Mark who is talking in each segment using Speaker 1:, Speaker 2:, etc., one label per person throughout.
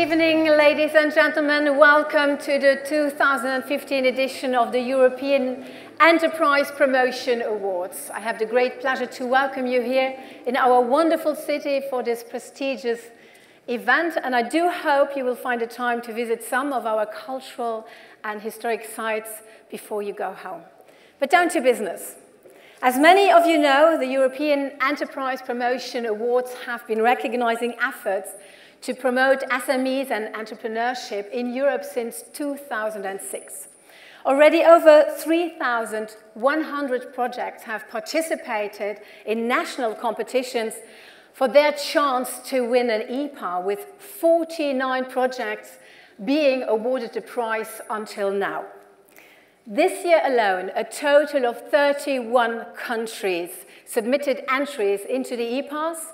Speaker 1: evening, ladies and gentlemen. Welcome to the 2015 edition of the European Enterprise Promotion Awards. I have the great pleasure to welcome you here in our wonderful city for this prestigious event, and I do hope you will find the time to visit some of our cultural and historic sites before you go home. But down to business. As many of you know, the European Enterprise Promotion Awards have been recognizing efforts to promote SMEs and entrepreneurship in Europe since 2006. Already over 3,100 projects have participated in national competitions for their chance to win an EEPA, with 49 projects being awarded the prize until now. This year alone, a total of 31 countries submitted entries into the EEPAs,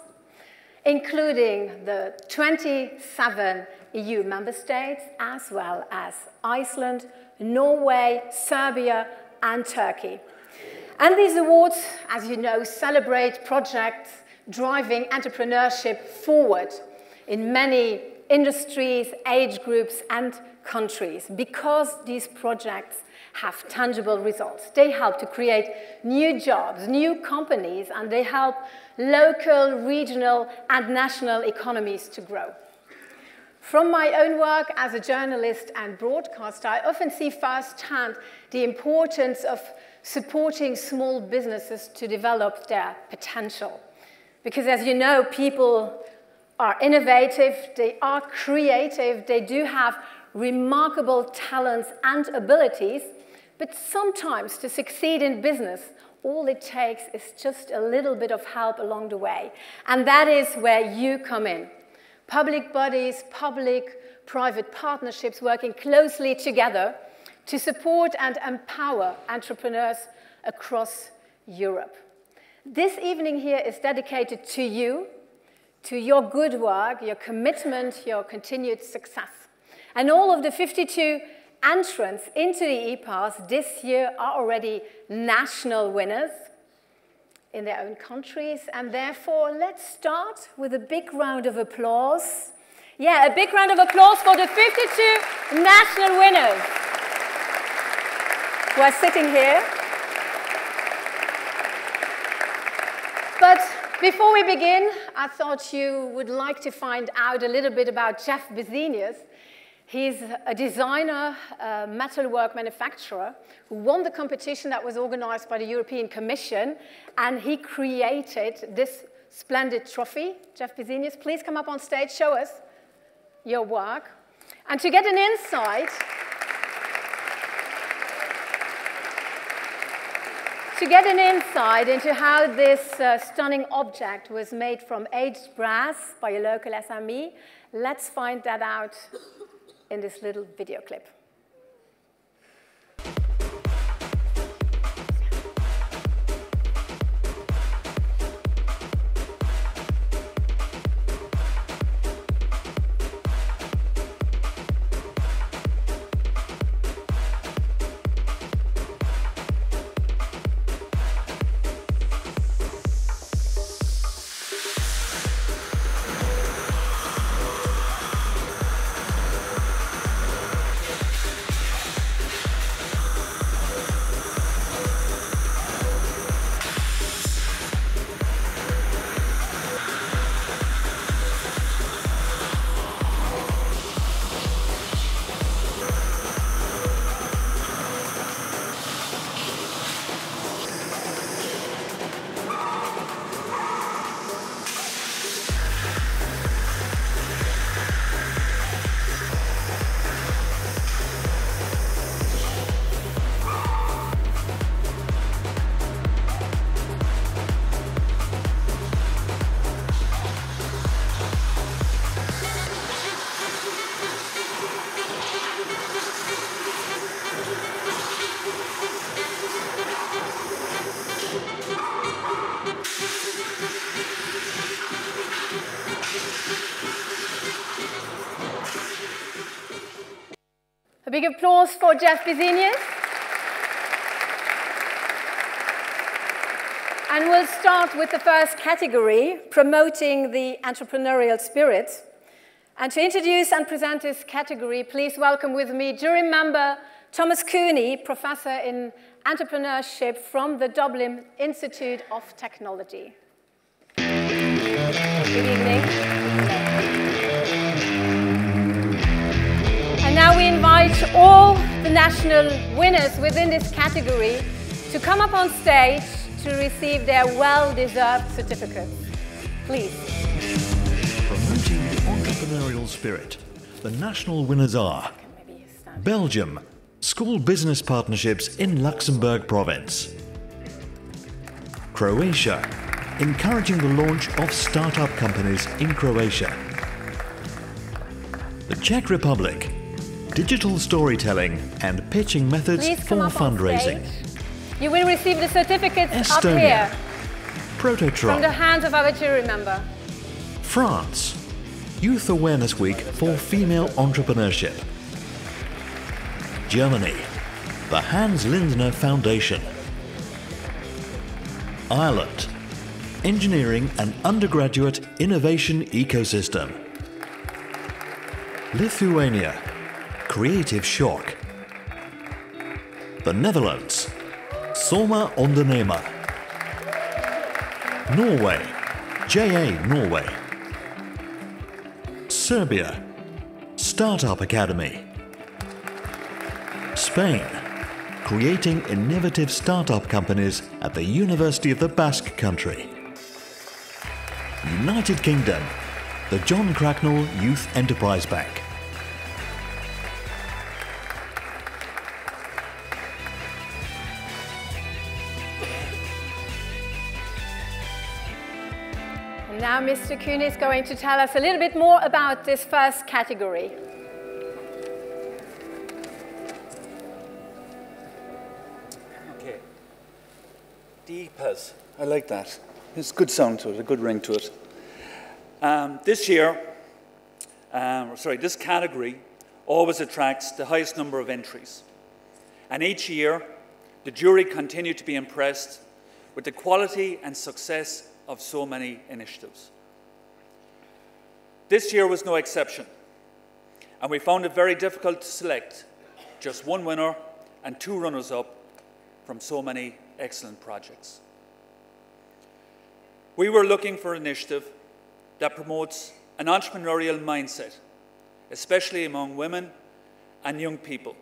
Speaker 1: including the 27 EU member states, as well as Iceland, Norway, Serbia, and Turkey. And these awards, as you know, celebrate projects driving entrepreneurship forward in many industries, age groups, and countries, because these projects have tangible results. They help to create new jobs, new companies, and they help local, regional, and national economies to grow. From my own work as a journalist and broadcaster, I often see firsthand the importance of supporting small businesses to develop their potential. Because as you know, people are innovative, they are creative, they do have remarkable talents and abilities, but sometimes to succeed in business, all it takes is just a little bit of help along the way. And that is where you come in. Public bodies, public-private partnerships working closely together to support and empower entrepreneurs across Europe. This evening here is dedicated to you, to your good work, your commitment, your continued success. And all of the 52 entrants into the EEPAs this year are already national winners in their own countries, and therefore let's start with a big round of applause. Yeah, a big round of applause for the 52 national winners who are sitting here. But before we begin, I thought you would like to find out a little bit about Jeff Bezenius. He's a designer, a metalwork manufacturer who won the competition that was organized by the European Commission, and he created this splendid trophy. Jeff Bezenius, please come up on stage, show us your work. And to get an insight, into how this stunning object was made from aged brass by a local SME, let's find that out in this little video clip. A big applause for Jeff Bezenius. And we'll start with the first category, promoting the entrepreneurial spirit. And to introduce and present this category, please welcome with me jury member Thomas Cooney, Professor in Entrepreneurship from the Dublin Institute of Technology. Good evening. And now we invite all the national winners within this category to come up on stage to receive their well-deserved certificates. Please.
Speaker 2: Promoting the entrepreneurial spirit, the national winners are Belgium, School Business Partnerships in Luxembourg Province. Croatia, encouraging the launch of startup companies in Croatia. The Czech Republic, digital storytelling and pitching methods for fundraising.
Speaker 1: You will receive the certificates
Speaker 2: Estonia,
Speaker 1: up here
Speaker 2: Prototron,
Speaker 1: from the hands of our jury member.
Speaker 2: France, Youth Awareness Week for Female Entrepreneurship. Germany, the Hans Lindner Foundation. Ireland, Engineering and Undergraduate Innovation Ecosystem. Lithuania, Creative Shock. The Netherlands, Soma Ondernemer. Norway, JA Norway. Serbia, Startup Academy. Spain, creating innovative startup companies at the University of the Basque Country. United Kingdom, the John Cracknell Youth Enterprise Bank.
Speaker 1: And now Mr. Kuhn is going to tell us a little bit more about this first category.
Speaker 3: Okay. EEPAs. I like that. There's a good sound to it, a good ring to it. This category always attracts the highest number of entries. And each year, the jury continue to be impressed with the quality and success of so many initiatives. This year was no exception, and we found it very difficult to select just one winner and two runners-up from so many excellent projects. We were looking for an initiative that promotes an entrepreneurial mindset, especially among women and young people,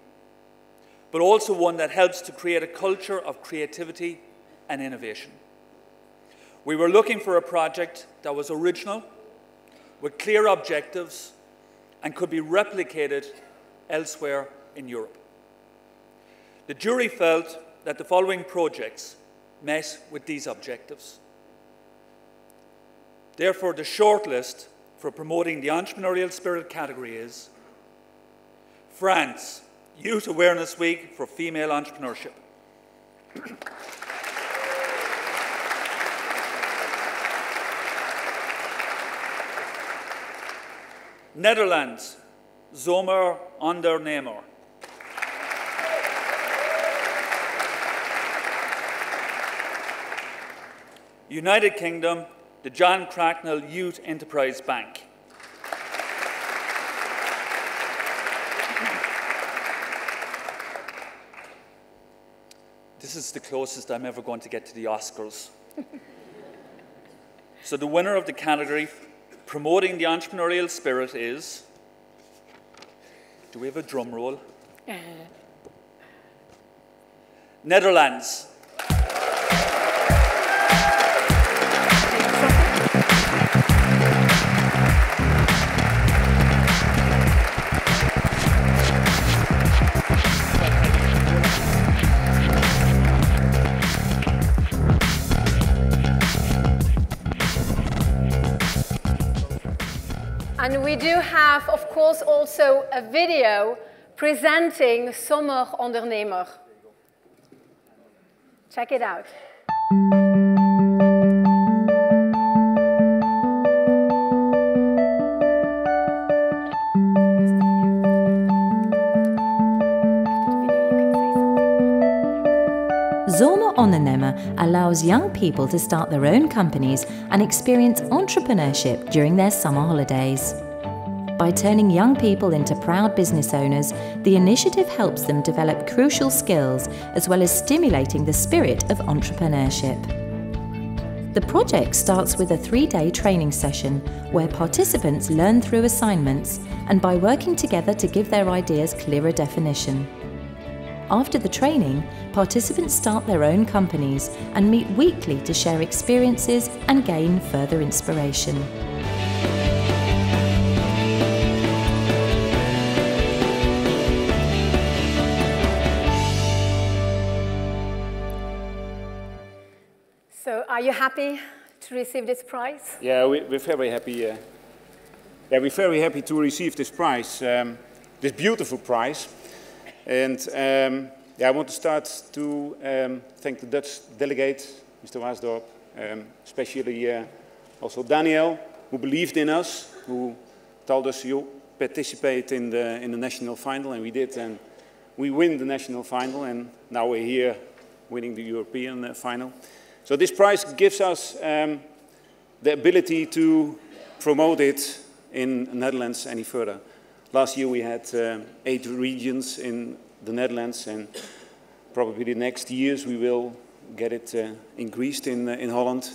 Speaker 3: but also one that helps to create a culture of creativity and innovation. We were looking for a project that was original, with clear objectives, and could be replicated elsewhere in Europe. The jury felt that the following projects met with these objectives. Therefore, the shortlist for promoting the entrepreneurial spirit category is France, Youth Awareness Week for Female Entrepreneurship. Netherlands, Zomer Ondernemer. United Kingdom, the John Cracknell Youth Enterprise Bank. This is the closest I'm ever going to get to the Oscars. So the winner of the category promoting the entrepreneurial spirit is, do we have a drum roll? Netherlands.
Speaker 1: And we do have, of course, also a video presenting Sommer Ondernemer. Check it out.
Speaker 4: Zomer Ondernemer allows young people to start their own companies and experience entrepreneurship during their summer holidays. By turning young people into proud business owners, the initiative helps them develop crucial skills as well as stimulating the spirit of entrepreneurship. The project starts with a 3-day training session where participants learn through assignments and by working together to give their ideas clearer definition. After the training, participants start their own companies and meet weekly to share experiences and gain further inspiration.
Speaker 1: So, are you happy to receive this prize?
Speaker 5: Yeah, we're very happy. We're very happy to receive this prize, this beautiful prize. And I want to start to thank the Dutch delegate, Mr. Waasdorp, especially also Daniel, who believed in us, who told us you participate in the national final, and we did, and we win the national final, and now we're here winning the European final. So this prize gives us the ability to promote it in the Netherlands any further. Last year we had 8 regions in the Netherlands, and probably the next years we will get it increased in Holland.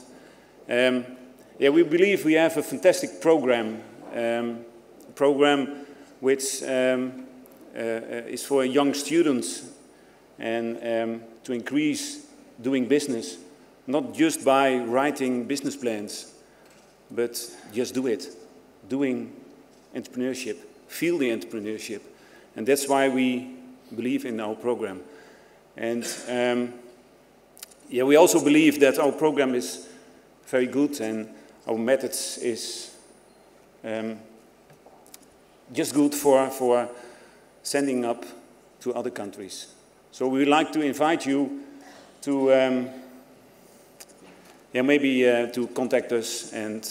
Speaker 5: We believe we have a fantastic program, which is for young students and to increase doing business. Not just by writing business plans, but just do it. Doing entrepreneurship, feel the entrepreneurship. And that's why we believe in our program. And we also believe that our program is very good and our methods is just good for sending up to other countries. So we would like to invite you to maybe to contact us, and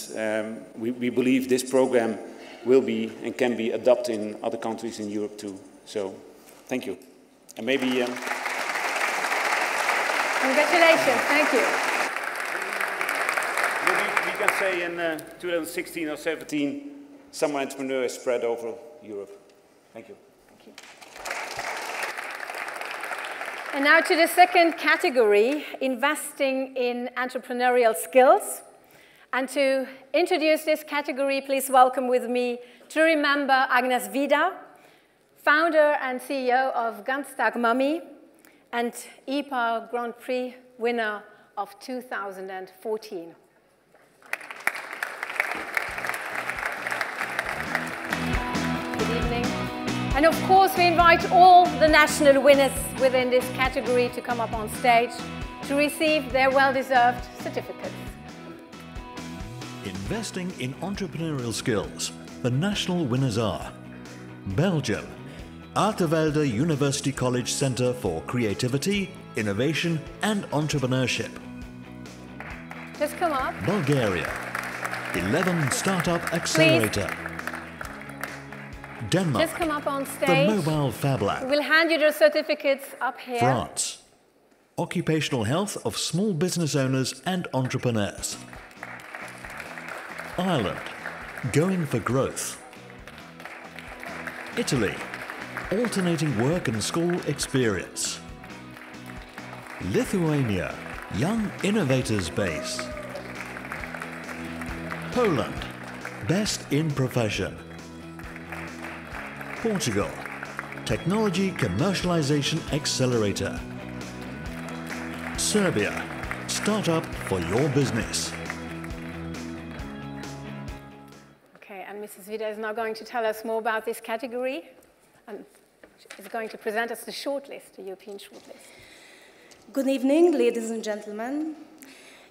Speaker 5: we believe this program will be and can be adopted in other countries in Europe too. So, thank you. And maybe...
Speaker 1: Congratulations, thank you.
Speaker 5: Maybe we can say in 2016 or 17, Summer Entrepreneur is spread over Europe. Thank you.
Speaker 1: Thank you. And now to the second category, investing in entrepreneurial skills. And to introduce this category, please welcome with me to remember Agnes Vida, founder and CEO of Ganztag Mummy and EEPA Grand Prix winner of 2014. Good evening. And of course, we invite all the national winners within this category to come up on stage to receive their well-deserved certificates.
Speaker 2: Investing in entrepreneurial skills. The national winners are Belgium, Aartevelde University College Center for Creativity, Innovation and Entrepreneurship.
Speaker 1: Just come up.
Speaker 2: Bulgaria, 11 Startup Accelerator.
Speaker 1: Please.
Speaker 2: Denmark,
Speaker 1: Just come up on stage.
Speaker 2: the Mobile Fab Lab.
Speaker 1: We'll hand you the certificates up here.
Speaker 2: France, Occupational Health of Small Business Owners and Entrepreneurs. Ireland, Going for Growth. Italy, Alternating Work and School Experience. Lithuania, Young Innovators Base. Poland, Best in Profession. Portugal, Technology Commercialization Accelerator. Serbia, Startup for Your Business.
Speaker 1: Okay, and Mrs. Vida is now going to tell us more about this category and is going to present us the shortlist, the European shortlist.
Speaker 6: Good evening, ladies and gentlemen.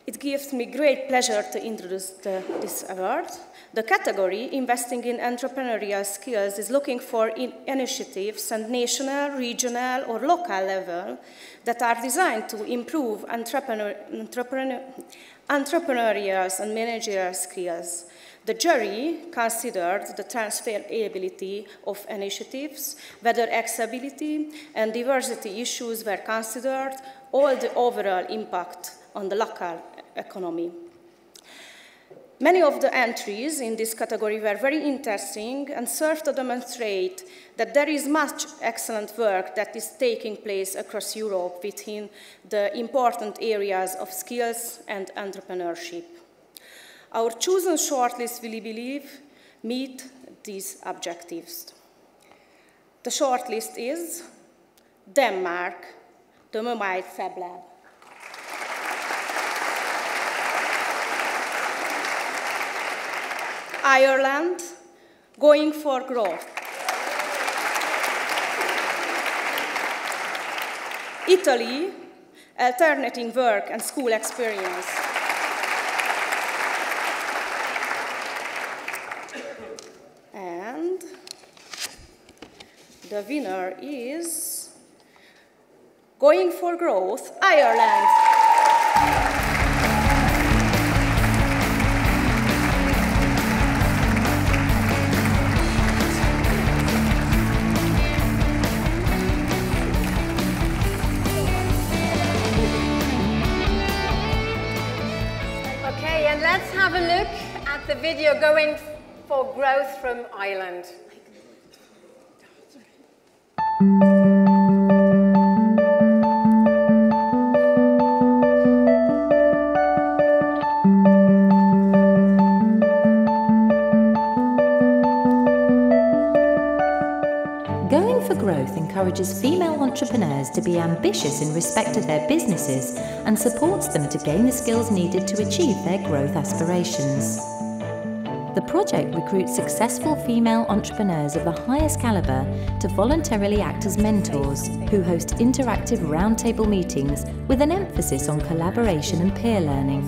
Speaker 6: It gives me great pleasure to introduce this award. The category, Investing in Entrepreneurial Skills, is looking for initiatives at national, regional or local level that are designed to improve entrepreneurial and managerial skills. The jury considered the transferability of initiatives, whether accessibility and diversity issues were considered, or the overall impact on the local economy. Many of the entries in this category were very interesting and serve to demonstrate that there is much excellent work that is taking place across Europe within the important areas of skills and entrepreneurship. Our chosen shortlist, we believe, meet these objectives. The shortlist is Denmark, the Mobile Fab Lab. Ireland, Going for Growth. Italy, Alternating Work and School Experience. And the winner is Going for Growth, Ireland.
Speaker 1: Let's have a look at the video Going for Growth from Ireland.
Speaker 4: Going for Growth encourages female entrepreneurs to be ambitious in respect of their businesses and supports them to gain the skills needed to achieve their growth aspirations. The project recruits successful female entrepreneurs of the highest caliber to voluntarily act as mentors, who host interactive roundtable meetings with an emphasis on collaboration and peer learning.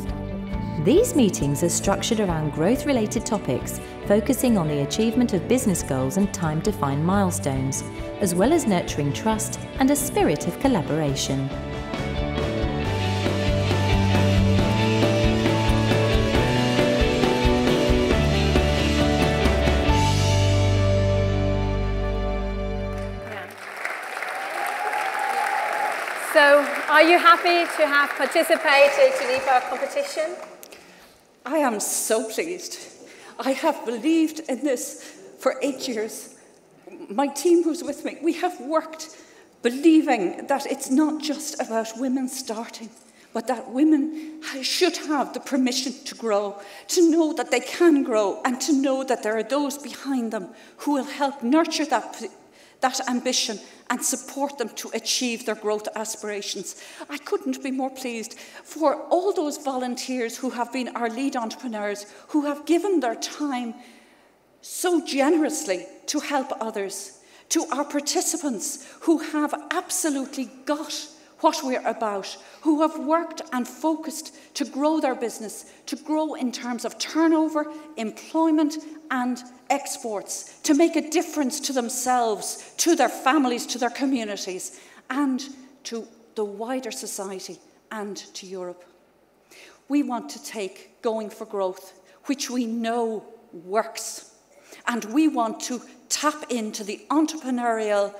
Speaker 4: These meetings are structured around growth-related topics, focusing on the achievement of business goals and time-defined milestones, as well as nurturing trust and a spirit of collaboration.
Speaker 1: So, are you happy to have participated in the EEPA competition?
Speaker 7: I am so pleased. I have believed in this for 8 years. My team who's with me, we have worked believing that it's not just about women starting, but that women should have the permission to grow, to know that they can grow, and to know that there are those behind them who will help nurture that ambition and support them to achieve their growth aspirations. I couldn't be more pleased for all those volunteers who have been our lead entrepreneurs, who have given their time so generously to help others, to our participants who have absolutely got what we're about, who have worked and focused to grow their business, to grow in terms of turnover, employment and exports, to make a difference to themselves, to their families, to their communities, and to the wider society and to Europe. We want to take Going for Growth, which we know works, and we want to tap into the entrepreneurial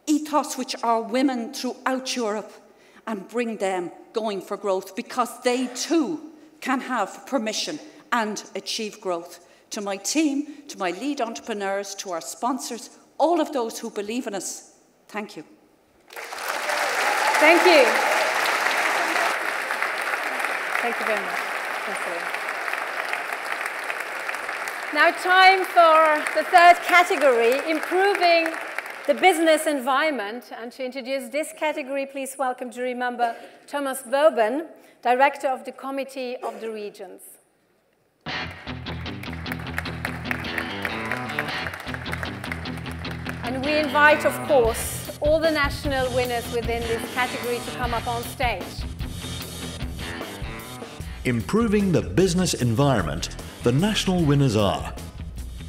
Speaker 7: ethos which are women throughout Europe and bring them Going for Growth, because they too can have permission and achieve growth. To my team, to my lead entrepreneurs, to our sponsors, all of those who believe in us, thank you.
Speaker 1: Thank you. Thank you very much. Thank you. Now time for the third category, improving the business environment. And to introduce this category, please welcome jury member Thomas Woben, Director of the Committee of the Regions. And we invite, of course, all the national winners within this category to come up on stage.
Speaker 2: Improving the business environment, the national winners are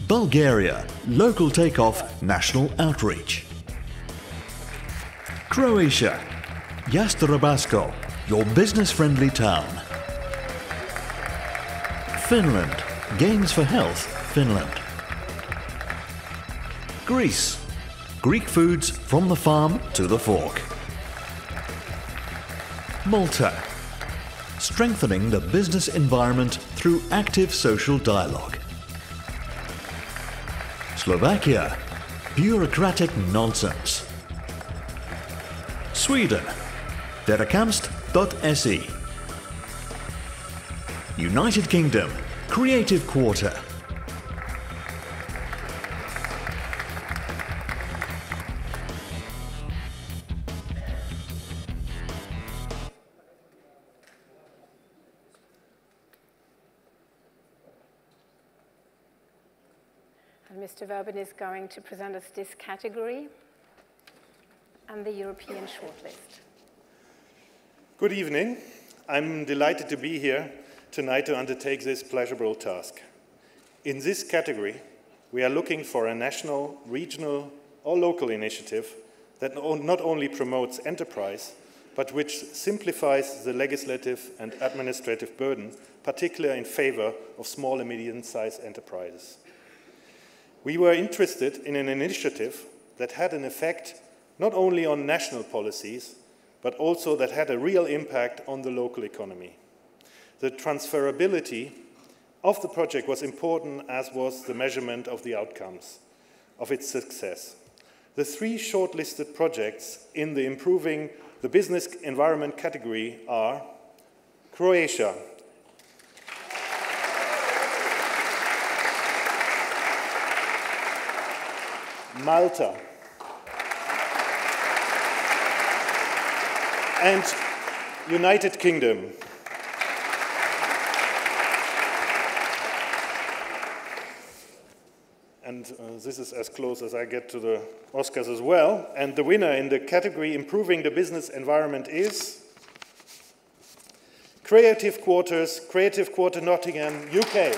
Speaker 2: Bulgaria, local takeoff, national outreach. Croatia, Jastrebarsko, your business-friendly town. Finland, Games for Health, Finland. Greece, Greek foods from the farm to the fork. Malta, strengthening the business environment through active social dialogue. Slovakia, bureaucratic nonsense. Sweden, Verkomst.se. United Kingdom, Creative Quarter.
Speaker 1: And Mr. Verben is going to present us this category and the European shortlist.
Speaker 8: Good evening. I'm delighted to be here tonight to undertake this pleasurable task. In this category, we are looking for a national, regional, or local initiative that not only promotes enterprise, but which simplifies the legislative and administrative burden, particularly in favor of small and medium-sized enterprises. We were interested in an initiative that had an effect not only on national policies, but also that had a real impact on the local economy. The transferability of the project was important, as was the measurement of the outcomes of its success. The three shortlisted projects in the Improving the Business Environment category are Croatia, Malta, and United Kingdom. And this is as close as I get to the Oscars as well. And the winner in the category Improving the Business Environment is Creative Quarter Nottingham, UK.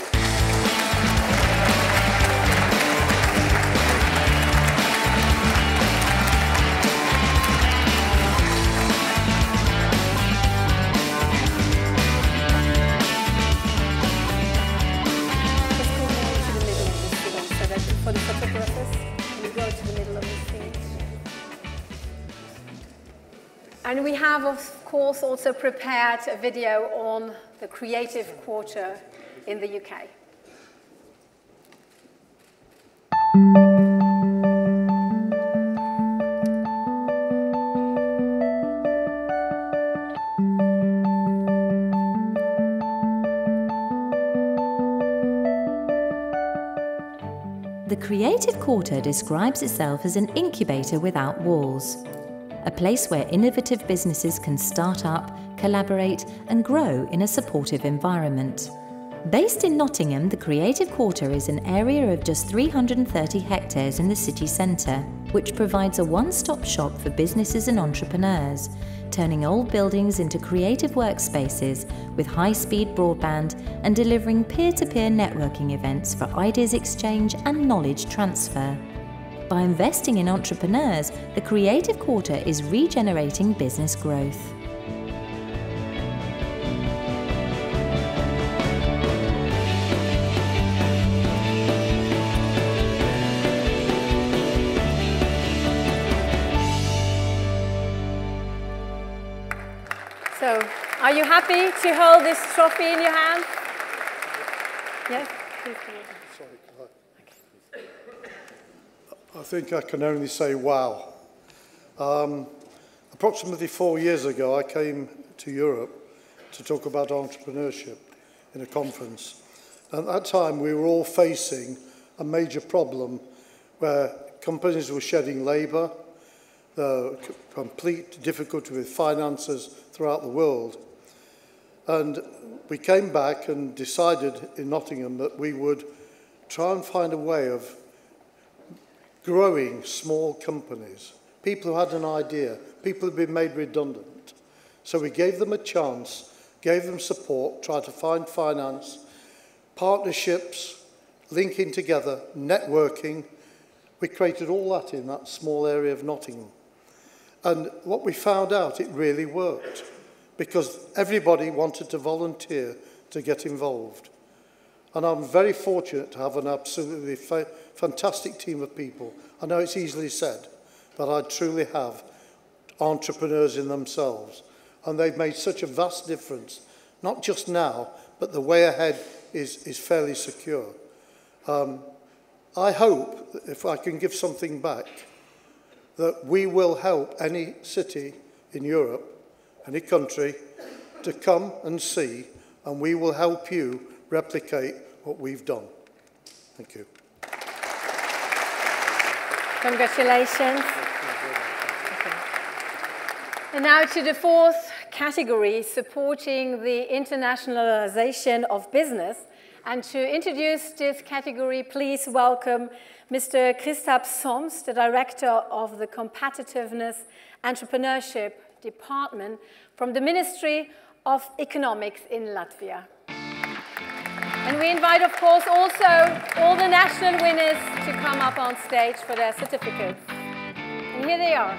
Speaker 1: And we have, of course, also prepared a video on the Creative Quarter in the UK.
Speaker 4: The Creative Quarter describes itself as an incubator without walls, a place where innovative businesses can start up, collaborate, and grow in a supportive environment. Based in Nottingham, the Creative Quarter is an area of just 330 hectares in the city centre, which provides a one-stop shop for businesses and entrepreneurs, turning old buildings into creative workspaces with high-speed broadband and delivering peer-to-peer networking events for ideas exchange and knowledge transfer. By investing in entrepreneurs, the Creative Quarter is regenerating business growth.
Speaker 1: So, are you happy to hold this trophy in your hand? Yes, please do.
Speaker 9: I think I can only say wow. Approximately 4 years ago, I came to Europe to talk about entrepreneurship in a conference. At that time, we were all facing a major problem where companies were shedding labour, the complete difficulty with finances throughout the world. And we came back and decided in Nottingham that we would try and find a way of growing small companies, people who had an idea, people who had been made redundant. So we gave them a chance, gave them support, tried to find finance, partnerships, linking together, networking. We created all that in that small area of Nottingham. And what we found out, it really worked, because everybody wanted to volunteer to get involved. And I'm very fortunate to have an absolutely fantastic team of people. I know it's easily said, but I truly have entrepreneurs in themselves. And they've made such a vast difference not just now, but the way ahead is fairly secure. I hope, that if I can give something back, that we will help any city in Europe, any country, to come and see, and we will help you replicate what we've done. Thank you.
Speaker 1: Congratulations. Okay. And now to the fourth category, supporting the internationalization of business. And to introduce this category, please welcome Mr. Christophe Soms, the Director of the Competitiveness Entrepreneurship Department from the Ministry of Economics in Latvia. And we invite, of course, also all the national winners to come up on stage for their certificates. And here they are.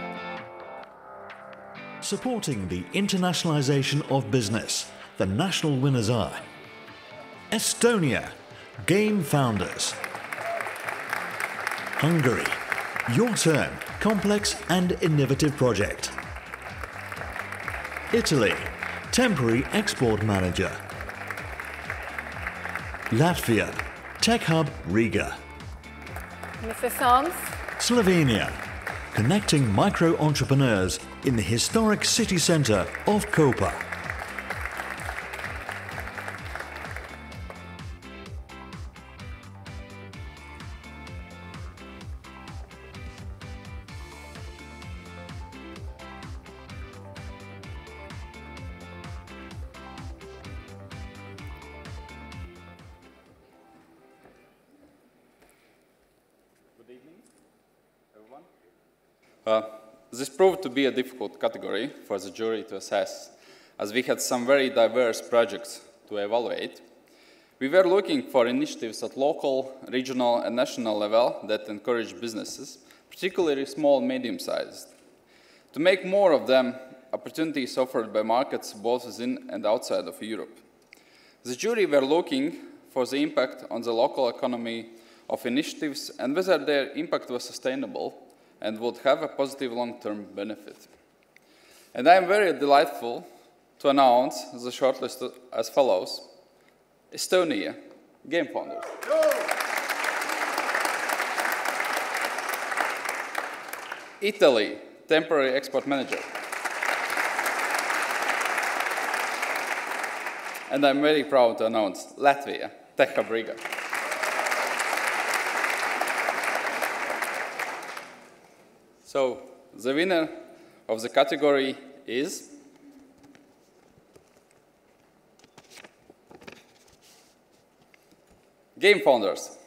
Speaker 2: Supporting the internationalization of business, the national winners are Estonia, Game Founders. Hungary, Your Turn, Complex and Innovative Project. Italy, Temporary Export Manager. Latvia, Tech Hub Riga.
Speaker 1: Mr. Soms.
Speaker 2: Slovenia, connecting micro-entrepreneurs in the historic city centre of Koper.
Speaker 10: This proved to be a difficult category for the jury to assess, as we had some very diverse projects to evaluate. We were looking for initiatives at local, regional and national level that encourage businesses, particularly small and medium-sized. To make more of them, opportunities offered by markets both within and outside of Europe. The jury were looking for the impact on the local economy of initiatives and whether their impact was sustainable and would have a positive long-term benefit. And I am very delightful to announce the shortlist as follows. Estonia, Game Founders. Italy, Temporary Export Manager. And I'm very proud to announce Latvia, Tech Hub Riga. So, the winner of the category is Game Founders.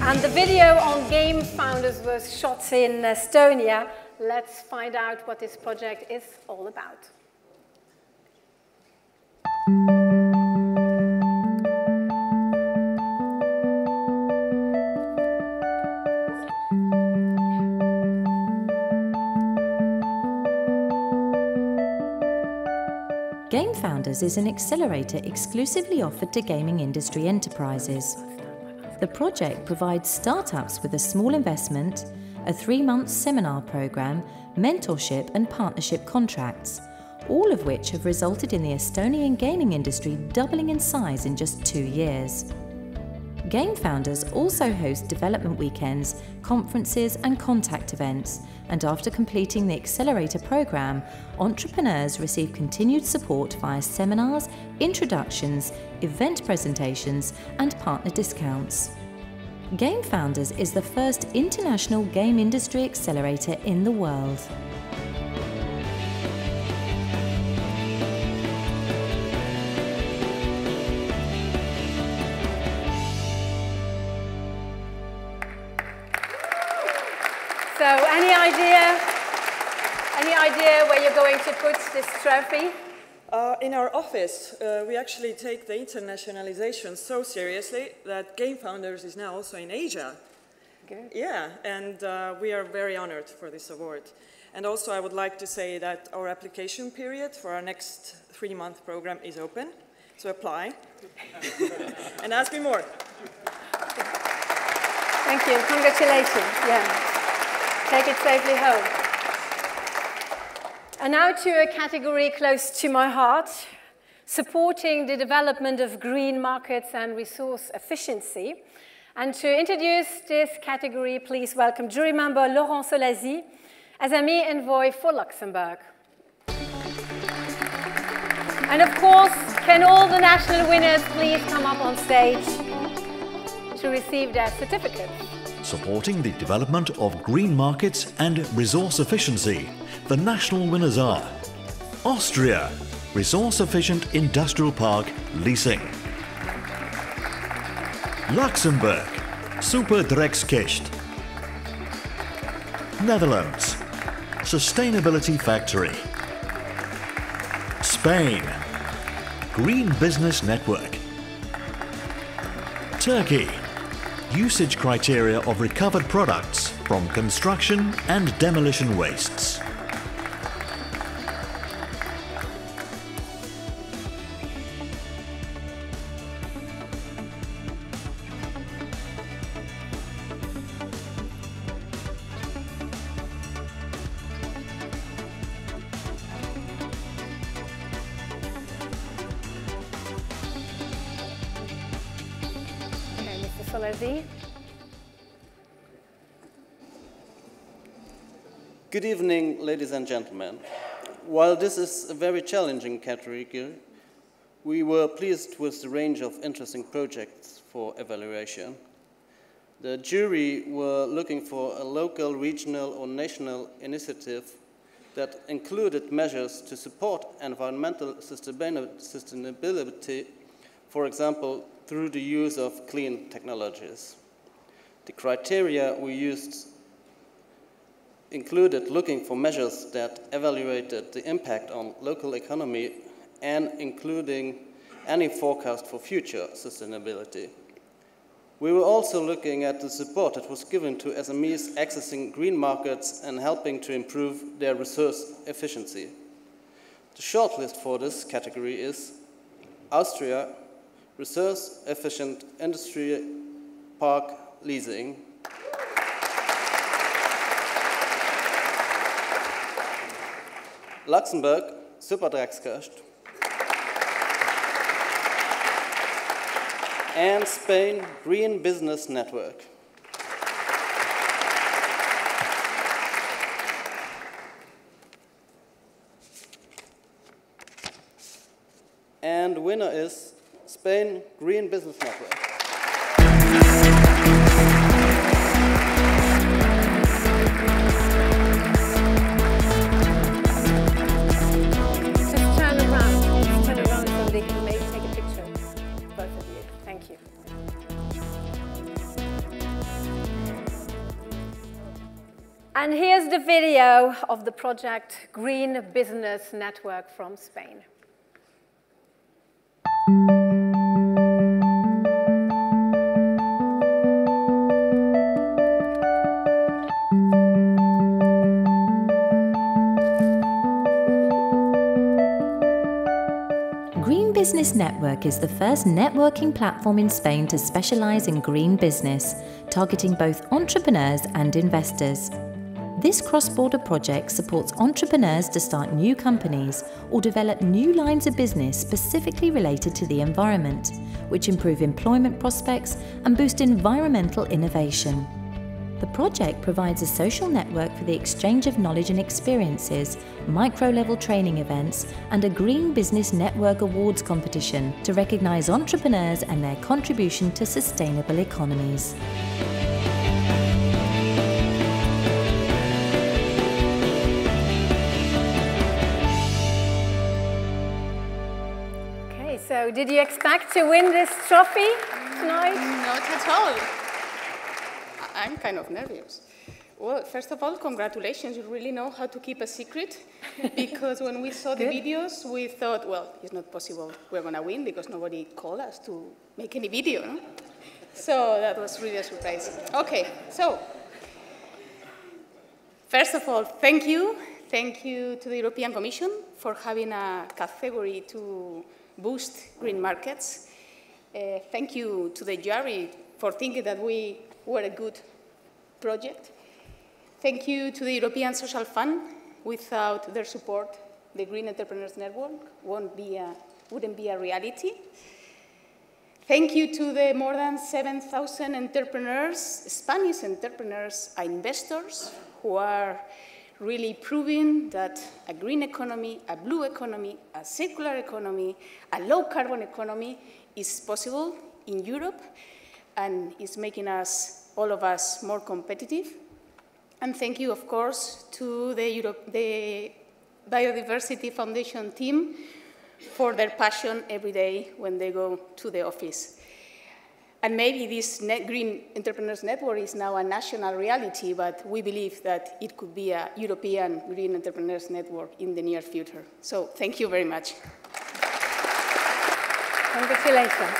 Speaker 1: And the video on Game Founders was shot in Estonia. Let's find out what this project is all about.
Speaker 4: Game Founders is an accelerator exclusively offered to gaming industry enterprises. The project provides startups with a small investment, a 3-month seminar program, mentorship and partnership contracts, all of which have resulted in the Estonian gaming industry doubling in size in just 2 years. Game Founders also host development weekends, conferences and contact events, and after completing the accelerator program, entrepreneurs receive continued support via seminars, introductions, event presentations and partner discounts. Game Founders is the first international game industry accelerator in the world.
Speaker 1: So, any idea where you're going to put this trophy?
Speaker 11: In our office, we actually take the internationalization so seriously that Game Founders is now also in Asia.
Speaker 1: Good.
Speaker 11: Yeah, and we are very honored for this award. And also I would like to say that our application period for our next 3-month program is open, so apply and ask me more.
Speaker 1: Thank you, congratulations, yeah. Take it safely home. And now to a category close to my heart, supporting the development of green markets and resource efficiency. And to introduce this category, please welcome jury member Laurent Solazi, SME envoy for Luxembourg. And of course, can all the national winners please come up on stage to receive their certificates.
Speaker 2: Supporting the development of green markets and resource efficiency, the national winners are Austria, Resource Efficient Industrial Park Leasing. Luxembourg, Superdreckskist. Netherlands, Sustainability Factory. Spain, Green Business Network. Turkey, usage criteria of recovered products from construction and demolition wastes.
Speaker 12: Good evening, ladies and gentlemen. While this is a very challenging category, we were pleased with the range of interesting projects for evaluation. The jury were looking for a local, regional, or national initiative that included measures to support environmental sustainability, for example, through the use of clean technologies. The criteria we used included looking for measures that evaluated the impact on local economy and including any forecast for future sustainability. We were also looking at the support that was given to SMEs accessing green markets and helping to improve their resource efficiency. The shortlist for this category is Austria, Resource Efficient Industry Park Leasing. Luxembourg, Superdreckskist. And Spain, Green Business Network. And the winner is Spain, Green Business Network.
Speaker 1: And here's the video of the project Green Business Network from Spain.
Speaker 4: Green Business Network is the first networking platform in Spain to specialize in green business, targeting both entrepreneurs and investors. This cross-border project supports entrepreneurs to start new companies or develop new lines of business specifically related to the environment, which improve employment prospects and boost environmental innovation. The project provides a social network for the exchange of knowledge and experiences, micro-level training events, and a Green Business Network Awards competition to recognize entrepreneurs and their contribution to sustainable economies.
Speaker 1: So, did you expect to win this trophy tonight?
Speaker 13: Not at all. I'm kind of nervous. Well, first of all, congratulations. You really know how to keep a secret. Because when we saw the videos, we thought, well, it's not possible we're going to win because nobody called us to make any video. No? So that was really a surprise. Okay, so First of all, thank you. Thank you to the European Commission for having a category to boost green markets. Thank you to the jury for thinking that we were a good project. Thank you to the European Social Fund. Without their support, the Green Entrepreneurs Network wouldn't be a reality. Thank you to the more than 7,000 entrepreneurs, Spanish entrepreneurs and investors who are really proving that a green economy, a blue economy, a circular economy, a low-carbon economy is possible in Europe and is making us, all of us, more competitive. And thank you, of course, to the Biodiversity Foundation team for their passion every day when they go to the office. And maybe this Green Entrepreneurs Network is now a national reality, but we believe that it could be a European Green Entrepreneurs Network in the near future. So thank you very much.
Speaker 1: Congratulations.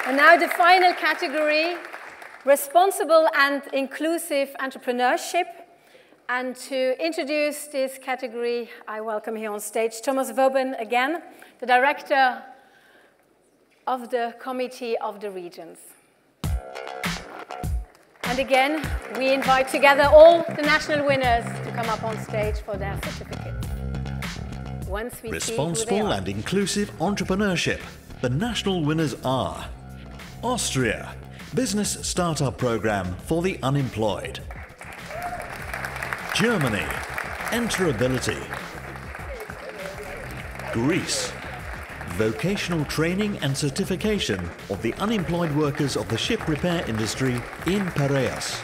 Speaker 1: And now the final category, responsible and inclusive entrepreneurship. And to introduce this category, I welcome here on stage Thomas Woben again, the Director of the Committee of the Regions. And again, we invite together all the national winners to come up on stage for their certificates. Once we
Speaker 2: Responsible and inclusive entrepreneurship. The national winners are Austria, Business Startup Program for the Unemployed. Germany, Enterability. Greece, Vocational Training and Certification of the Unemployed Workers of the Ship Repair Industry in Piraeus.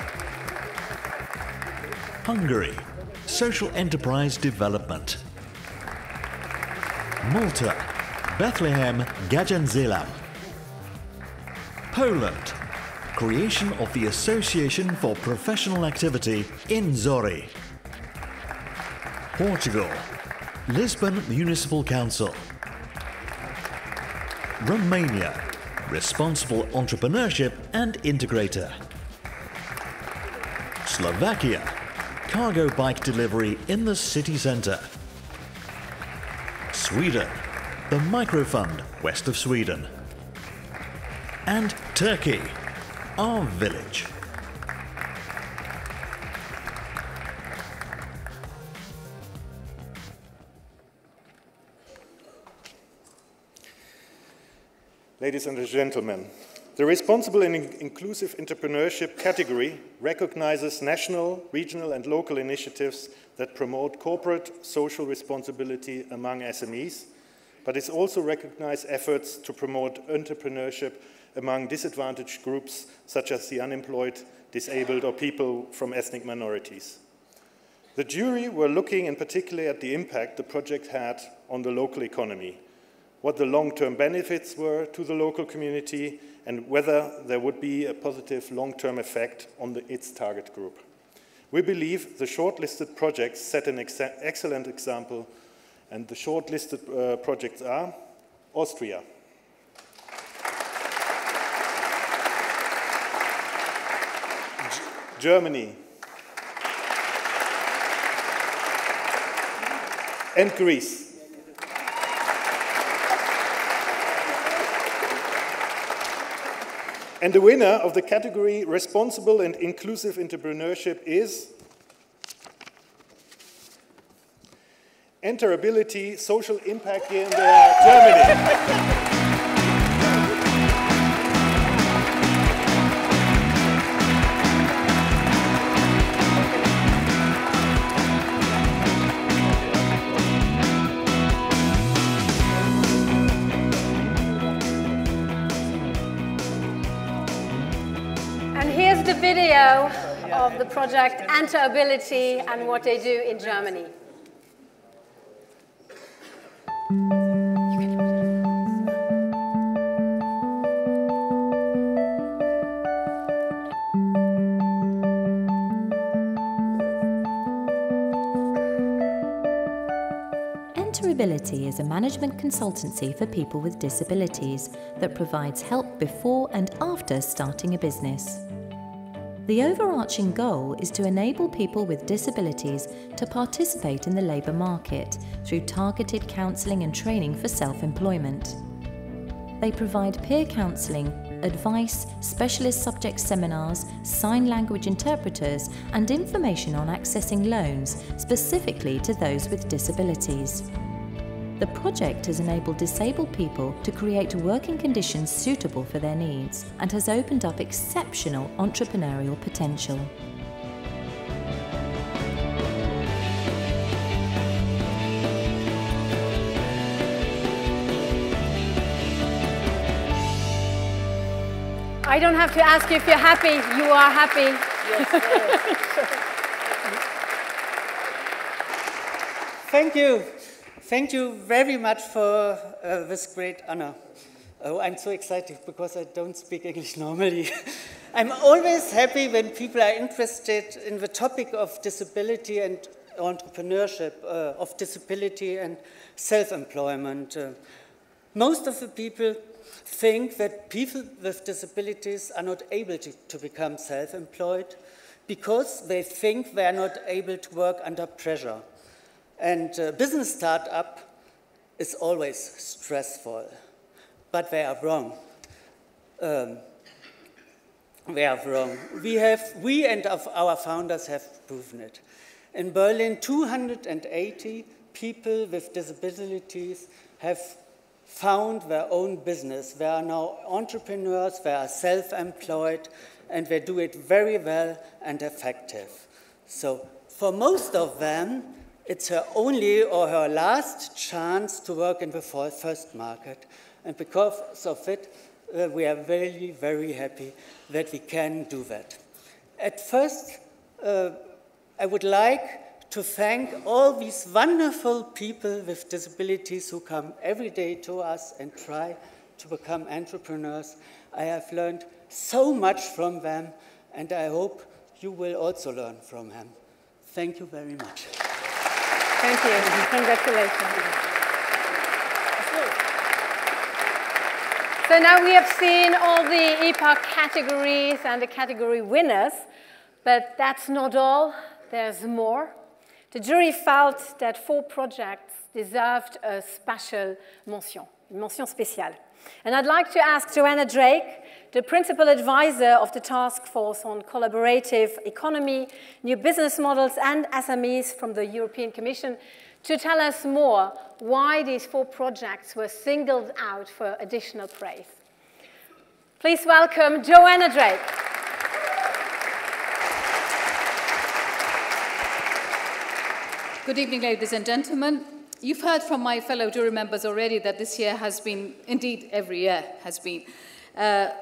Speaker 2: Hungary, Social Enterprise Development. Malta, Bethlehem Gajenzelam. Poland, creation of the Association for Professional Activity in Zori. Portugal, Lisbon Municipal Council. Romania, Responsible Entrepreneurship and Integrator. Slovakia, cargo bike delivery in the city centre. Sweden, the Microfund west of Sweden. And Turkey, our village.
Speaker 8: Ladies and gentlemen, the Responsible and Inclusive Entrepreneurship category recognizes national, regional and local initiatives that promote corporate social responsibility among SMEs, but it also recognizes efforts to promote entrepreneurship among disadvantaged groups such as the unemployed, disabled or people from ethnic minorities. The jury were looking in particular at the impact the project had on the local economy, what the long-term benefits were to the local community, and whether there would be a positive long-term effect on its target group. We believe the shortlisted projects set an excellent example, and the shortlisted projects are Austria, Germany, and Greece. And the winner of the category Responsible and Inclusive Entrepreneurship is Enterability, Social Impact in Germany.
Speaker 1: The video of the project Enterability and what they do in Germany.
Speaker 4: Enterability is a management consultancy for people with disabilities that provides help before and after starting a business. The overarching goal is to enable people with disabilities to participate in the labour market through targeted counselling and training for self-employment. They provide peer counselling, advice, specialist subject seminars, sign language interpreters, and information on accessing loans specifically to those with disabilities. The project has enabled disabled people to create working conditions suitable for their needs and has opened up exceptional entrepreneurial potential.
Speaker 1: I don't have to ask you if you're happy. You are happy.
Speaker 14: Yes. Thank you. Thank you very much for this great honor. Oh, I'm so excited because I don't speak English normally. I'm always happy when people are interested in the topic of disability and entrepreneurship, of disability and self-employment. Most of the people think that people with disabilities are not able to become self-employed because they think they are not able to work under pressure. And business startup is always stressful, but they are wrong. They are wrong. We and our founders have proven it. In Berlin, 280 people with disabilities have found their own business. They are now entrepreneurs, they are self-employed, and they do it very well and effective. So for most of them, it's her only or her last chance to work in the first market. And because of it, we are very, very happy that we can do that. At first, I would like to thank all these wonderful people with disabilities who come every day to us and try to become entrepreneurs. I have learned so much from them, and I hope you will also learn from them. Thank you very much.
Speaker 1: Thank you. Congratulations. So now we have seen all the EEPA categories and the category winners, but that's not all. There's more. The jury felt that 4 projects deserved a special mention spéciale. And I'd like to ask Joanna Drake, the principal advisor of the Task Force on Collaborative Economy, New Business Models and SMEs from the European Commission, to tell us more why these 4 projects were singled out for additional praise. Please welcome Joanna Drake.
Speaker 15: Good evening, ladies and gentlemen. You've heard from my fellow jury members already that this year has been, indeed every year has been, a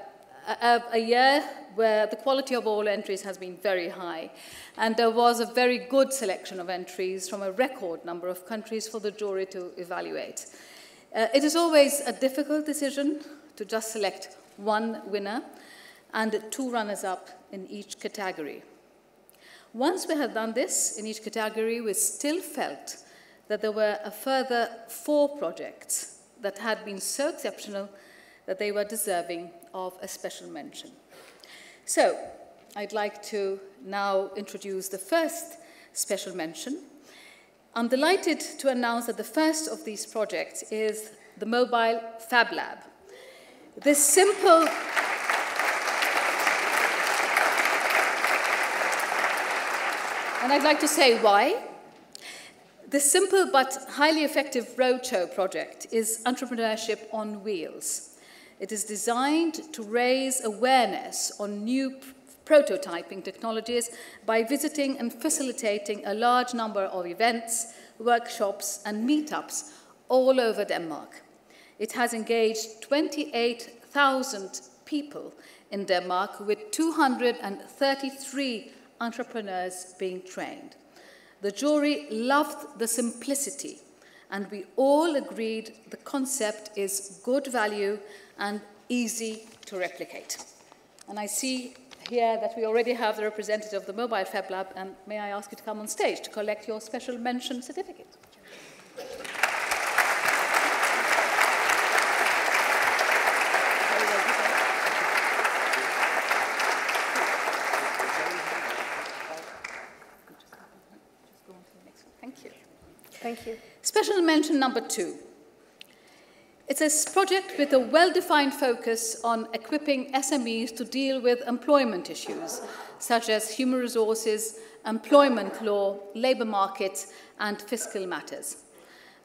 Speaker 15: year where the quality of all entries has been very high. And there was a very good selection of entries from a record number of countries for the jury to evaluate. It is always a difficult decision to just select one winner and 2 runners-up in each category. Once we had done this in each category, we still felt that there were a further 4 projects that had been so exceptional that they were deserving of a special mention. So, I'd like to now introduce the first special mention. I'm delighted to announce that the first of these projects is the Mobile Fab Lab. This simple... And I'd like to say why. This simple but highly effective roadshow project is entrepreneurship on wheels. It is designed to raise awareness on new prototyping technologies by visiting and facilitating a large number of events, workshops, and meetups all over Denmark. It has engaged 28,000 people in Denmark, with 233 entrepreneurs being trained. The jury loved the simplicity, and we all agreed the concept is good value and easy to replicate. And I see here that we already have the representative of the Mobile Fab Lab, and may I ask you to come on stage to collect your special mention certificate. Thank you.
Speaker 1: Thank you.
Speaker 15: Special mention number 2. It's a project with a well-defined focus on equipping SMEs to deal with employment issues, such as human resources, employment law, labour market, and fiscal matters.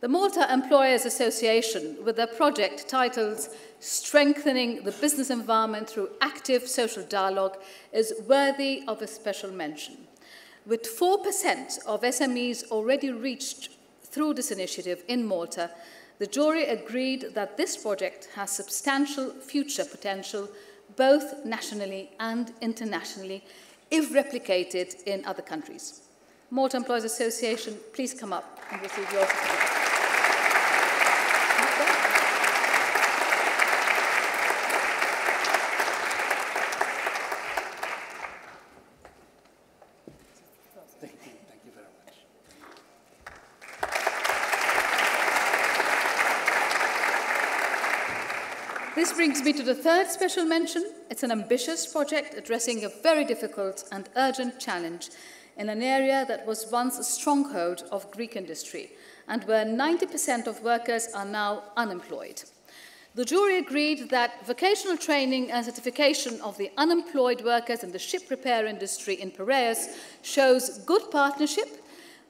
Speaker 15: The Malta Employers Association, with their project titled Strengthening the Business Environment Through Active Social Dialogue, is worthy of a special mention. With 4% of SMEs already reached through this initiative in Malta, the jury agreed that this project has substantial future potential, both nationally and internationally, if replicated in other countries. Malta Employers Association, please come up and receive your certificate. This brings me to the third special mention. It's an ambitious project addressing a very difficult and urgent challenge in an area that was once a stronghold of Greek industry and where 90% of workers are now unemployed. The jury agreed that vocational training and certification of the unemployed workers in the ship repair industry in Piraeus shows good partnership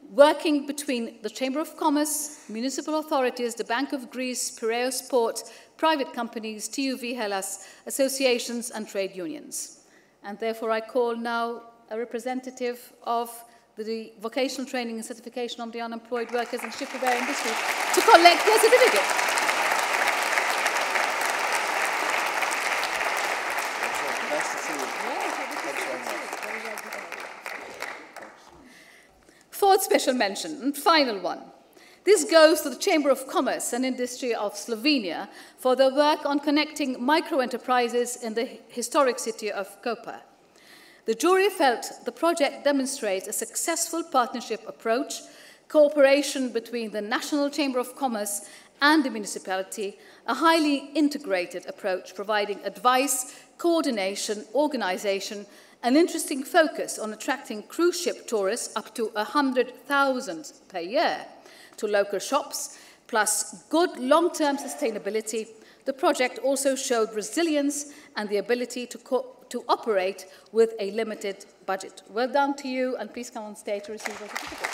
Speaker 15: working between the Chamber of Commerce, municipal authorities, the Bank of Greece, Piraeus Port, private companies, TUV Hellas, associations and trade unions. And therefore I call now a representative of the vocational training and certification of the unemployed workers in the ship repair industry to collect their certificate.
Speaker 16: Nice to see you. Thanks very much.
Speaker 15: Fourth special mention, and final one. This goes to the Chamber of Commerce and Industry of Slovenia for their work on connecting micro-enterprises in the historic city of Koper. The jury felt the project demonstrates a successful partnership approach, cooperation between the National Chamber of Commerce and the municipality, a highly integrated approach providing advice, coordination, organisation, an interesting focus on attracting cruise ship tourists up to 100,000 per year to local shops, plus good long-term sustainability. The project also showed resilience and the ability to operate with a limited budget. Well done to you, and please come on stage to receive your certificate.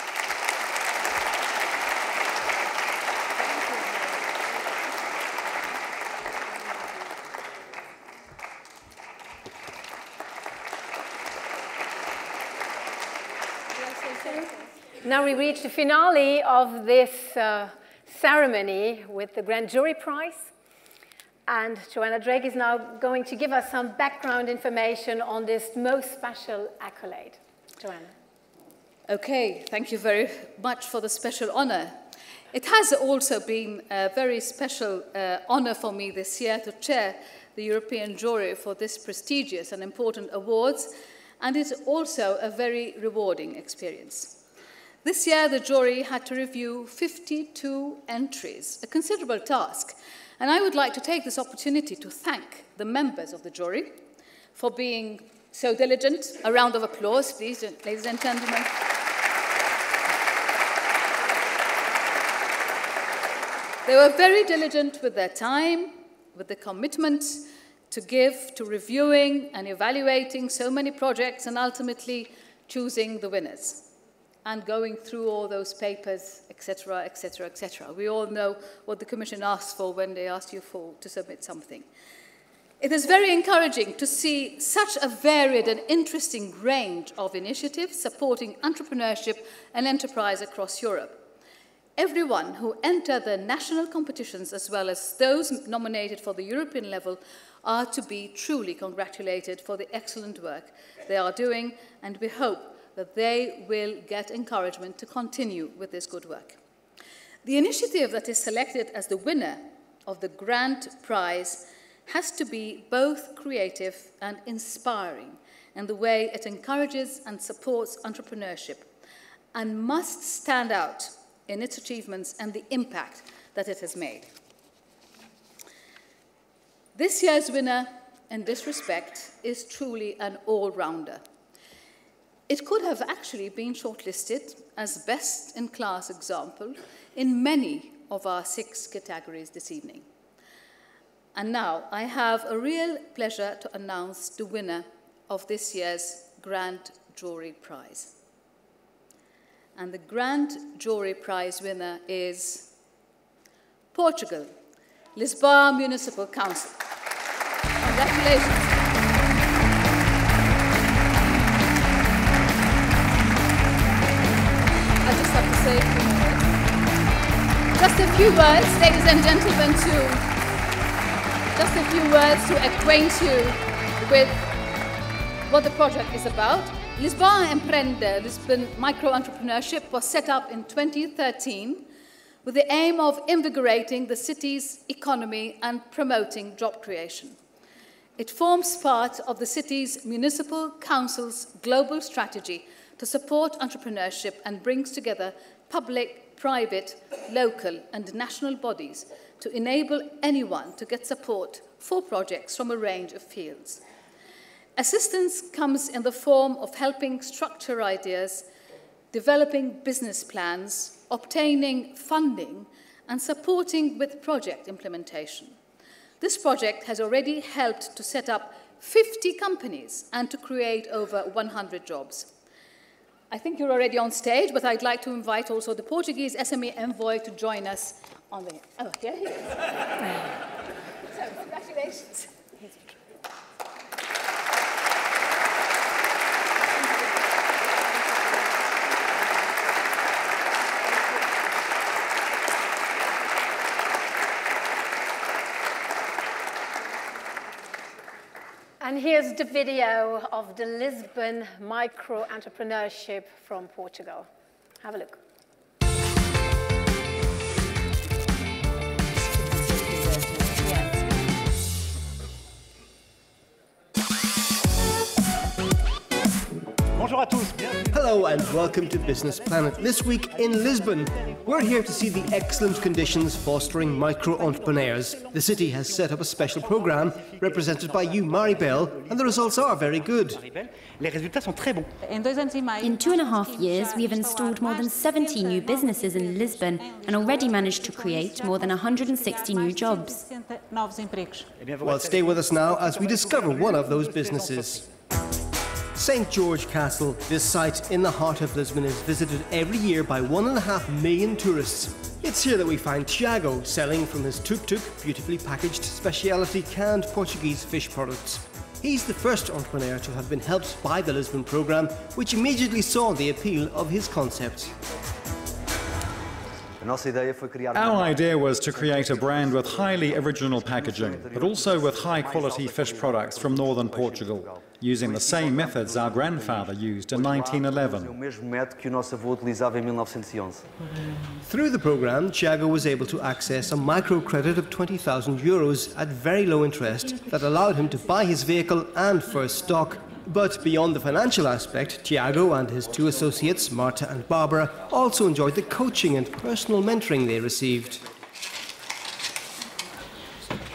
Speaker 1: Now we reach the finale of this ceremony with the Grand Jury Prize. And Joanna Drake is now going to give us some background information on this most special accolade. Joanna.
Speaker 15: Okay, thank you very much for the special honor. It has also been a very special honor for me this year to chair the European jury for this prestigious and important awards, and it's also a very rewarding experience. This year, the jury had to review 52 entries, a considerable task. And I would like to take this opportunity to thank the members of the jury for being so diligent. A round of applause, please, ladies and gentlemen. They were very diligent with their time, with the commitment to give to reviewing and evaluating so many projects and ultimately choosing the winners and going through all those papers, etc., etc., etc. We all know what the Commission asks for when they ask you to submit something. It is very encouraging to see such a varied and interesting range of initiatives supporting entrepreneurship and enterprise across Europe. Everyone who entered the national competitions, as well as those nominated for the European level, are to be truly congratulated for the excellent work they are doing, and we hope that they will get encouragement to continue with this good work. The initiative that is selected as the winner of the Grand Prize has to be both creative and inspiring in the way it encourages and supports entrepreneurship, and must stand out in its achievements and the impact that it has made. This year's winner, in this respect, is truly an all-rounder. It could have actually been shortlisted as best-in-class example in many of our 6 categories this evening. And now I have a real pleasure to announce the winner of this year's Grand Jury Prize. And the Grand Jury Prize winner is Portugal, Lisboa Municipal Council. Congratulations. I just have to say just a few words, ladies and gentlemen, just a few words to acquaint you with what the project is about. Lisboa Empreende, Lisbon Micro-Entrepreneurship, was set up in 2013 with the aim of invigorating the city's economy and promoting job creation. It forms part of the city's municipal council's global strategy to support entrepreneurship and brings together public, private, local and national bodies to enable anyone to get support for projects from a range of fields. Assistance comes in the form of helping structure ideas, developing business plans, obtaining funding, and supporting with project implementation. This project has already helped to set up 50 companies and to create over 100 jobs. I think you're already on stage, but I'd like to invite also the Portuguese SME envoy to join us on the... Oh, here he is. So, congratulations.
Speaker 1: And here's the video of the Lisbon Micro-Entrepreneurship from Portugal. Have a look.
Speaker 17: Hello and welcome to Business Planet. This week in Lisbon, we're here to see the excellent conditions fostering micro-entrepreneurs. The city has set up a special programme represented by you, Maribel, and the results are very good.
Speaker 18: In 2.5 years, we have installed more than 70 new businesses in Lisbon and already managed to create more than 160 new jobs.
Speaker 17: Well, stay with us now as we discover one of those businesses. St. George Castle, this site in the heart of Lisbon, is visited every year by 1.5 million tourists. It's here that we find Tiago selling from his tuk-tuk beautifully packaged specialty canned Portuguese fish products. He's the first entrepreneur to have been helped by the Lisbon programme, which immediately saw the appeal of his concept.
Speaker 19: Our idea was to create a brand with highly original packaging, but also with high-quality fish products from northern Portugal, using the same methods our grandfather used in 1911.
Speaker 17: Through the programme, Tiago was able to access a microcredit of €20,000 at very low interest that allowed him to buy his vehicle and first stock. But beyond the financial aspect, Tiago and his 2 associates, Marta and Barbara, also enjoyed the coaching and personal mentoring they received.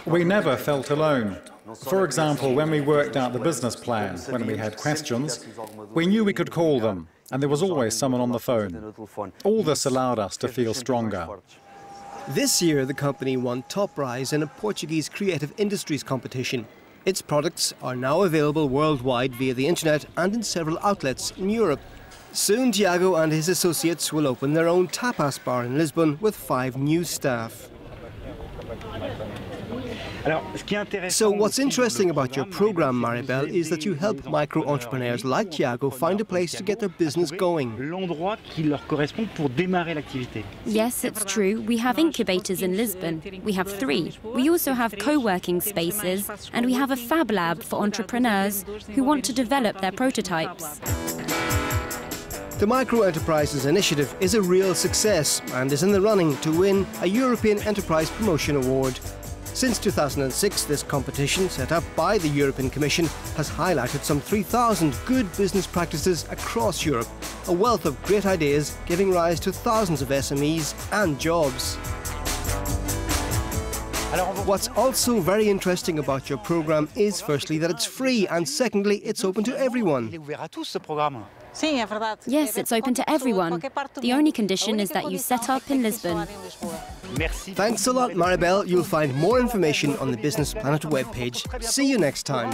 Speaker 19: We never felt alone. For example, when we worked out the business plan, when we had questions, we knew we could call them, and there was always someone on the phone. All this allowed us to feel stronger.
Speaker 17: This year, the company won top prize in a Portuguese creative industries competition. Its products are now available worldwide via the internet and in several outlets in Europe. Soon, Tiago and his associates will open their own tapas bar in Lisbon with 5 new staff. So what's interesting about your programme, Maribel, is that you help micro-entrepreneurs like Tiago find a place to get their business going.
Speaker 18: Yes, it's true. We have incubators in Lisbon. We have 3. We also have co-working spaces, and we have a fab lab for entrepreneurs who want to develop their prototypes.
Speaker 17: The Micro-Enterprises Initiative is a real success and is in the running to win a European Enterprise Promotion Award. Since 2006, this competition, set up by the European Commission, has highlighted some 3,000 good business practices across Europe, a wealth of great ideas giving rise to thousands of SMEs and jobs. What's also very interesting about your programme is firstly that it's free and secondly it's open to everyone.
Speaker 18: Yes, it's open to everyone. The only condition is that you set up in Lisbon.
Speaker 17: Thanks a lot, Maribel. You'll find more information on the Business Planet webpage. See you next time.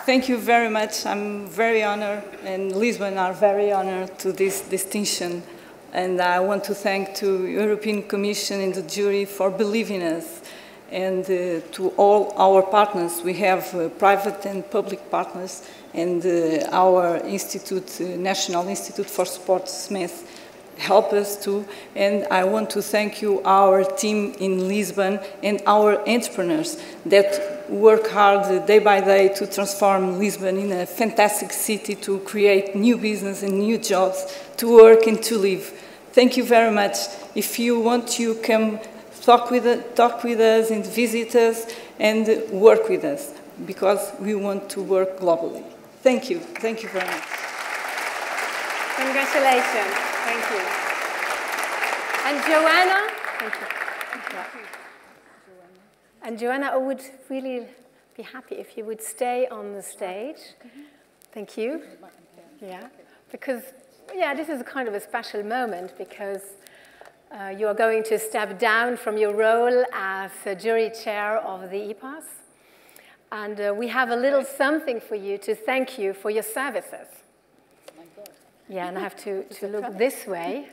Speaker 20: Thank you very much. I'm very honored, and Lisbon are very honored to this distinction. And I want to thank the European Commission and the jury for believing us, and to all our partners. We have private and public partners, and our institute, National Institute for Sport Smith, help us too. And I want to thank you, our team in Lisbon, and our entrepreneurs that work hard day by day to transform Lisbon in a fantastic city, to create new business and new jobs, to work and to live. Thank you very much. If you want, you can talk with us and visit us and work with us, because we want to work globally. Thank you. Thank you very much.
Speaker 1: Congratulations. Thank you. And Joanna? Thank you. And Joanna, I would really be happy if you would stay on the stage. Thank you. Yeah, because, yeah, this is kind of a special moment, because you are going to step down from your role as a jury chair of the EEPAs. And we have a little something for you to thank you for your services. Yeah, and I have to look this way.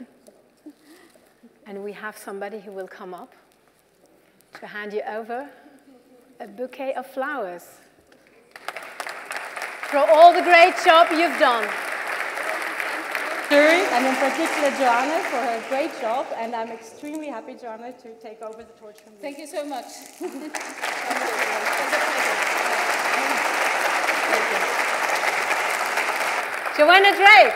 Speaker 1: And we have somebody who will come up to hand you over a bouquet of flowers for all the great job you've done.
Speaker 6: Jury, and in particular Joanna for her great job, and I'm extremely happy, Joanna, to take over the torch from you.
Speaker 15: Thank you so much.
Speaker 1: Joanna Drake.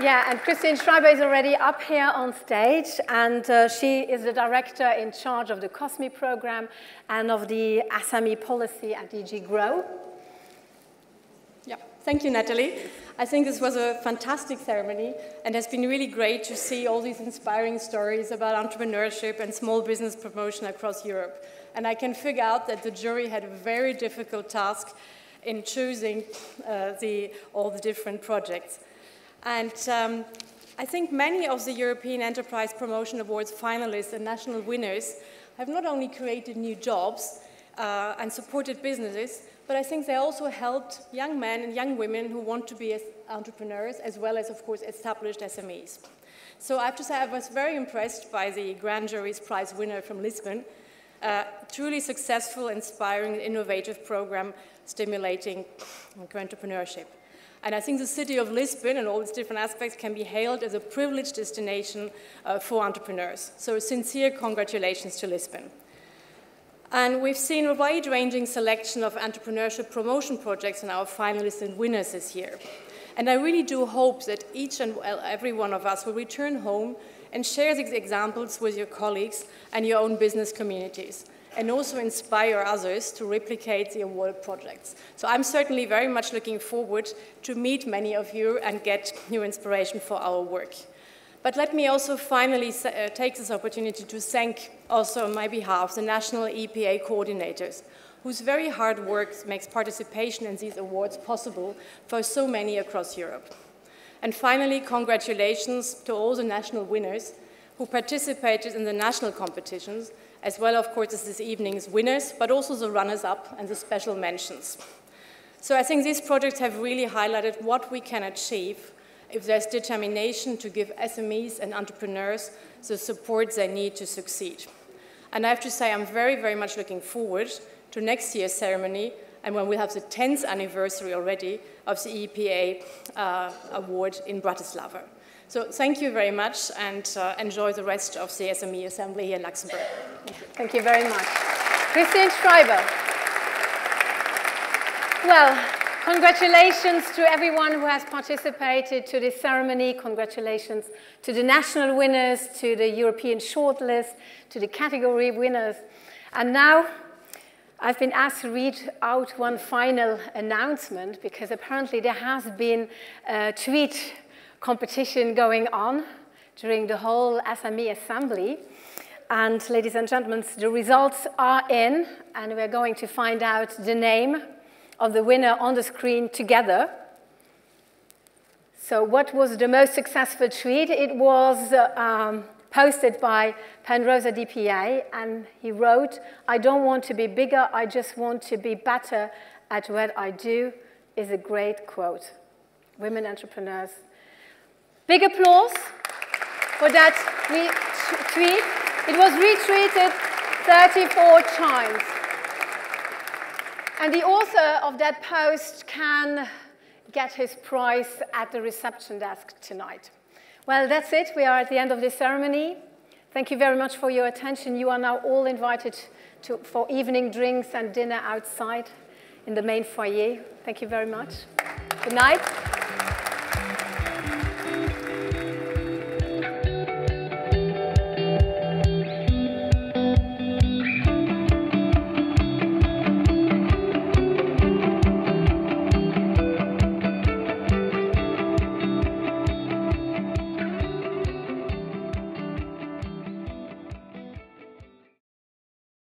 Speaker 1: Yeah, and Christine Schreiber is already up here on stage, and she is the director in charge of the COSME program and of the SME policy at DG Grow.
Speaker 6: Yeah, thank you, Natalie. I think this was a fantastic ceremony, and it's been really great to see all these inspiring stories about entrepreneurship and small business promotion across Europe. And I can figure out that the jury had a very difficult task in choosing all the different projects. And I think many of the European Enterprise Promotion Awards finalists and national winners have not only created new jobs and supported businesses, but I think they also helped young men and young women who want to be entrepreneurs, as well as, of course, established SMEs. So I have to say I was very impressed by the Grand Jury's Prize winner from Lisbon. Truly successful, inspiring, innovative program stimulating entrepreneurship. And I think the city of Lisbon and all its different aspects can be hailed as a privileged destination for entrepreneurs. So sincere congratulations to Lisbon. And we've seen a wide-ranging selection of entrepreneurship promotion projects in our finalists and winners this year. And I really do hope that each and every one of us will return home and share these examples with your colleagues and your own business communities, and also inspire others to replicate the awarded projects. So I'm certainly very much looking forward to meet many of you and get new inspiration for our work. But let me also finally take this opportunity to thank also on my behalf the national EEPA coordinators, whose very hard work makes participation in these awards possible for so many across Europe. And finally, congratulations to all the national winners who participated in the national competitions, as well, of course, as this evening's winners, but also the runners-up and the special mentions. So I think these projects have really highlighted what we can achieve if there's determination to give SMEs and entrepreneurs the support they need to succeed. And I have to say I'm very, very much looking forward to next year's ceremony, and when we have the 10th anniversary already of the EEPA award in Bratislava. So thank you very much, and enjoy the rest of the SME Assembly here in Luxembourg.
Speaker 1: Thank you very much. Christine Schreiber. Well, congratulations to everyone who has participated to this ceremony. Congratulations to the national winners, to the European shortlist, to the category winners. And now I've been asked to read out one final announcement, because apparently there has been a tweet competition going on during the whole SME Assembly. And ladies and gentlemen, the results are in, and we're going to find out the name of the winner on the screen together. So what was the most successful tweet? It was posted by Penrosa DPA, and he wrote, "I don't want to be bigger, I just want to be better at what I do," is a great quote. Women entrepreneurs. Big applause for that tweet. It was retweeted 34 times. And the author of that post can get his prize at the reception desk tonight. Well, that's it. We are at the end of this ceremony. Thank you very much for your attention. You are now all invited for evening drinks and dinner outside in the main foyer. Thank you very much. Good night.